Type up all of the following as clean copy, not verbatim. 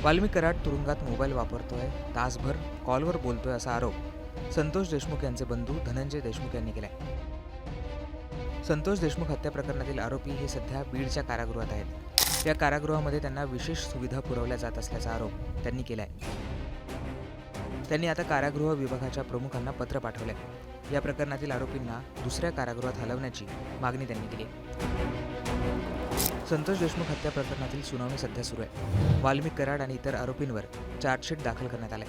वाल्मिक कराड तुरुंगात मोबाईल वापरतोय, तासभर कॉलवर बोलतोय असा आरोप संतोष देशमुख यांचे बंधू धनंजय देशमुख यांनी केलाय. संतोष देशमुख हत्या प्रकरणातील आरोपी हे सध्या बीडच्या कारागृहात आहेत. या कारागृहामध्ये त्यांना विशेष सुविधा पुरवल्या जात असल्याचा आरोप त्यांनी केलाय. त्यांनी आता कारागृह विभागाच्या प्रमुखांना पत्र पाठवलंय. या प्रकरणातील आरोपींना दुसऱ्या कारागृहात हलवण्याची मागणी त्यांनी केली आहे. संतोष देशमुख हत्या प्रकरणातील सुनावणी सध्या सुरू आहे. वाल्मिक कराड आणि इतर आरोपींवर चार्जशीट दाखल करण्यात आलाय.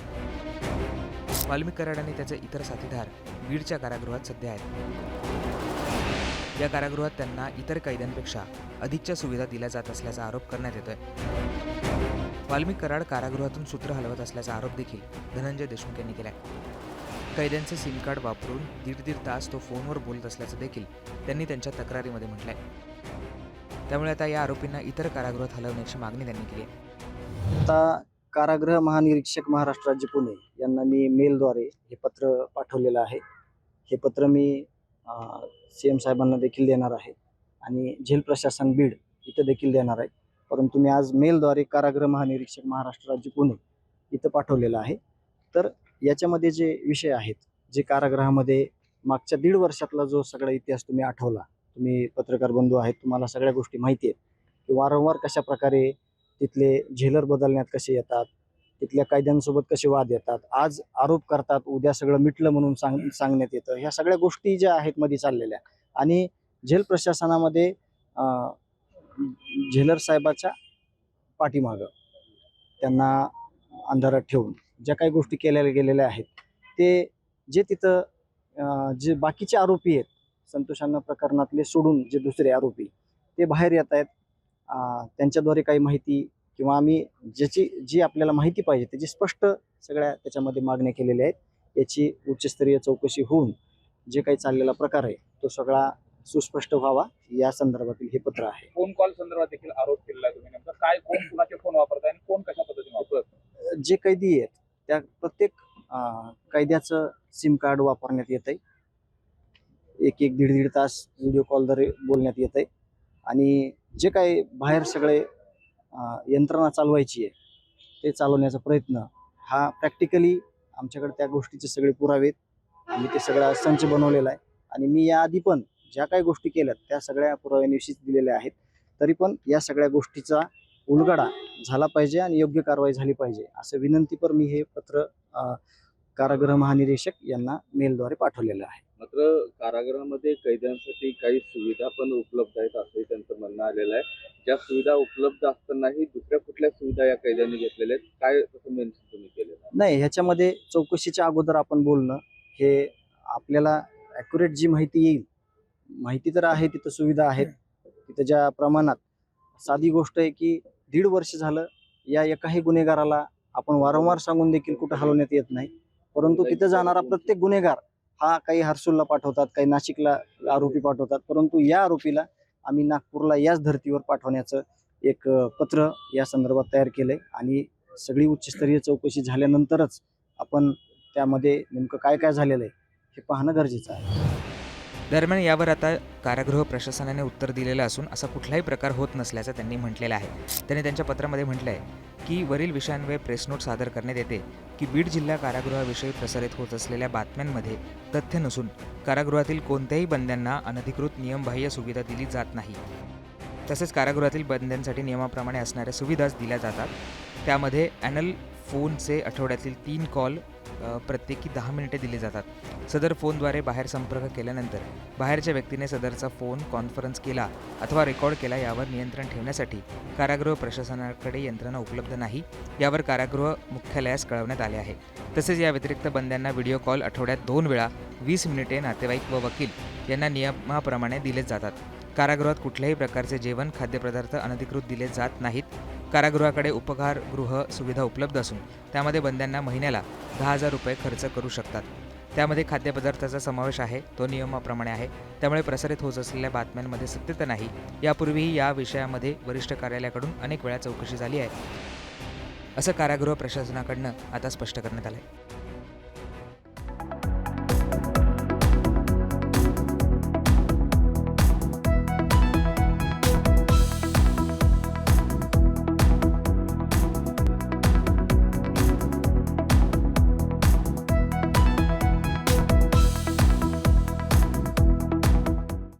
वाल्मिक कराड आणि त्याचे इतर साथीदार बीडच्या कारागृहात सध्या आहेत. या कारागृहात त्यांना इतर कैद्यांपेक्षा अधिकच्या सुविधा दिल्या जात असल्याचा आरोप करण्यात येतोय. वाल्मिक कराड कारागृहातून सूत्र हलवत असल्याचा आरोप देखील धनंजय देशमुख यांनी केलाय. कैद्यांचे सिम कार्ड वापरून दीड तास तो फोनवर बोलत असल्याचं देखील त्यांनी त्यांच्या तक्रारीमध्ये म्हटलंय. त्यामुळे आता या आरोपींना इतर कारागृहात हलवण्याची मागणी त्यांनी केली आहे. आता कारागृह महानिरीक्षक महाराष्ट्र राज्य पुणे यांना मी मेलद्वारे हे पत्र पाठवलेलं आहे. हे पत्र मी CM साहेबांना देखील देणार आहे आणि जेल प्रशासन बीड इथं देखील देणार आहे. परंतु मी आज मेलद्वारे कारागृह महानिरीक्षक महाराष्ट्र राज्य पुणे इथं पाठवलेलं आहे. तर याच्यामध्ये जे विषय आहेत, जे कारागृहामध्ये मागच्या 1.5 वर्षातला जो सगळा इतिहास तुम्ही आठवला, तुम्ही पत्रकार बंधू आहेत, तुम्हाला सगळ्या गोष्टी माहिती आहेत की वारंवार कशा प्रकारे तिथले झेलर बदलण्यात कसे येतात, तिथल्या कायद्यांसोबत कसे वाद येतात, आज आरोप करतात, उद्या सगळं मिटलं म्हणून सांगण्यात येतं. ह्या सगळ्या गोष्टी ज्या आहेत मध्ये चाललेल्या आणि जेल प्रशासनामध्ये झेलर साहेबाच्या पाठीमागं त्यांना अंधारात ठेवून ज्या काही गोष्टी केल्या गेलेल्या आहेत, ते जे तिथं जे बाकीचे आरोपी आहेत, संतोषांना प्रकरणातले सोडून जे दुसरे आरोपी ते बाहेर येत आहेत, त्यांच्याद्वारे काही माहिती किंवा आम्ही जी आपल्याला माहिती पाहिजे त्याची स्पष्ट सगळ्या त्याच्यामध्ये मागण्या केलेल्या आहेत. याची उच्चस्तरीय चौकशी होऊन जे काही चाललेला प्रकार आहे तो सगळा सुस्पष्ट व्हावा या संदर्भातील हे पत्र आहे. फोन कॉल संदर्भात देखील आरोप केलेला आहे तुम्ही. नेमका काय, कोण कुणाचे फोन वापरताय आणि कोण कशा पद्धतीने वापरतात? जे कैदी आहेत त्या प्रत्येक कैद्याचं सिम कार्ड वापरण्यात येत आहे. एक 1.5 तास व्हिडिओ कॉलद्वारे बोलण्यात येत आहे आणि जे काही बाहेर सगळे यंत्रणा चालवायची आहे ते चालवण्याचा प्रयत्न हा प्रॅक्टिकली आमच्याकडे त्या गोष्टीचे सगळे पुरावेत. आम्ही ते सगळा संच बनवलेला आहे आणि मी याआधी पण ज्या काही गोष्टी केल्यात त्या सगळ्या पुराव्यानिशीच दिलेल्या आहेत. तरी पण या सगळ्या गोष्टीचा उलगडा झाला पाहिजे आणि योग्य कारवाई झाली पाहिजे असं विनंतीपर मी हे पत्र कारागृह महानिरीक्षक यांना मेलद्वारे पाठवलेलं आहे. मात्र कारागृहामध्ये कैद्यांसाठी काही सुविधा पण उपलब्ध आहेत असंही त्यांचं म्हणणं आलेलं आहे. ज्या सुविधा उपलब्ध असतानाही दुसऱ्या कुठल्या सुविधा या कैद्यांनी घेतलेल्या आहेत, काय तसं मेन्शन तुम्ही केलेलं नाही? ह्याच्यामध्ये चौकशीच्या अगोदर आपण बोलणं हे आपल्याला ॲक्युरेट जी माहिती येईल, माहिती तर आहे तिथं सुविधा आहेत तिथं ज्या प्रमाणात. साधी गोष्ट आहे की 1.5 वर्ष झालं या एकाही गुन्हेगाराला आपण वारंवार सांगून देखील कुठं हलवण्यात येत नाही. परंतु तिथं जाणारा प्रत्येक गुन्हेगार हा काही हर्सूलला पाठवतात, काही नाशिकला आरोपी पाठवतात, परंतु या आरोपीला आम्ही नागपूरला याच धर्तीवर पाठवण्याचं एक पत्र या संदर्भात तयार केलंय आणि सगळी उच्चस्तरीय चौकशी झाल्यानंतरच आपण त्यामध्ये नेमकं काय काय झालेलं आहे हे पाहणं गरजेचं आहे. दरम्यान यावर आता कारागृह प्रशासनाने उत्तर दिलेलं असून असा कुठलाही प्रकार होत नसल्याचं त्यांनी म्हटलेलं आहे. त्यांनी त्यांच्या पत्रामध्ये म्हटलं आहे की वरील विषयांवर प्रेस नोट सादर करण्यात येते की बीड जिल्हा कारागृहाविषयी प्रसारित होत असलेल्या बातम्यांमध्ये तथ्य नसून कारागृहातील कोणत्याही बंद्यांना अनधिकृत नियमबाह्य सुविधा दिली जात नाही. तसेच कारागृहातील बंद्यांसाठी नियमाप्रमाणे असणाऱ्या सुविधाच दिल्या जातात. त्यामध्ये ॲनल फोनचे आठवड्यातील 3 कॉल प्रत्येकी 10 मिनिटे दिली जातात. सदर फोनद्वारे बाहेर संपर्क केल्यानंतर बाहेरच्या व्यक्तीने सदरचा फोन कॉन्फरन्स केला अथवा रेकॉर्ड केला यावर नियंत्रण ठेवण्यासाठी कारागृह प्रशासनाकडे यंत्रणा उपलब्ध नाही. यावर कारागृह मुख्यालयास कळवण्यात आले आहे. तसेच या व्यतिरिक्त बंद्यांना व्हिडिओ कॉल आठवड्यात 2 वेळा 20 मिनिटे नातेवाईक व वकील यांना नियमाप्रमाणे दिले जातात. कारागृहात कुठल्याही प्रकारचे जेवण, खाद्यपदार्थ अनधिकृत दिले जात नाहीत. कारागृहाकडे उपहारगृह सुविधा उपलब्ध असून त्यामध्ये बंद्यांना महिन्याला 10,000 रुपये खर्च करू शकतात. त्यामध्ये खाद्यपदार्थाचा समावेश आहे, तो नियमाप्रमाणे आहे. त्यामुळे प्रसारित होत असलेल्या बातम्यांमध्ये सत्यता नाही. यापूर्वीही या विषयामध्ये वरिष्ठ कार्यालयाकडून अनेक वेळा चौकशी झाली आहे असं कारागृह प्रशासनाकडनं आता स्पष्ट करण्यात आलं आहे.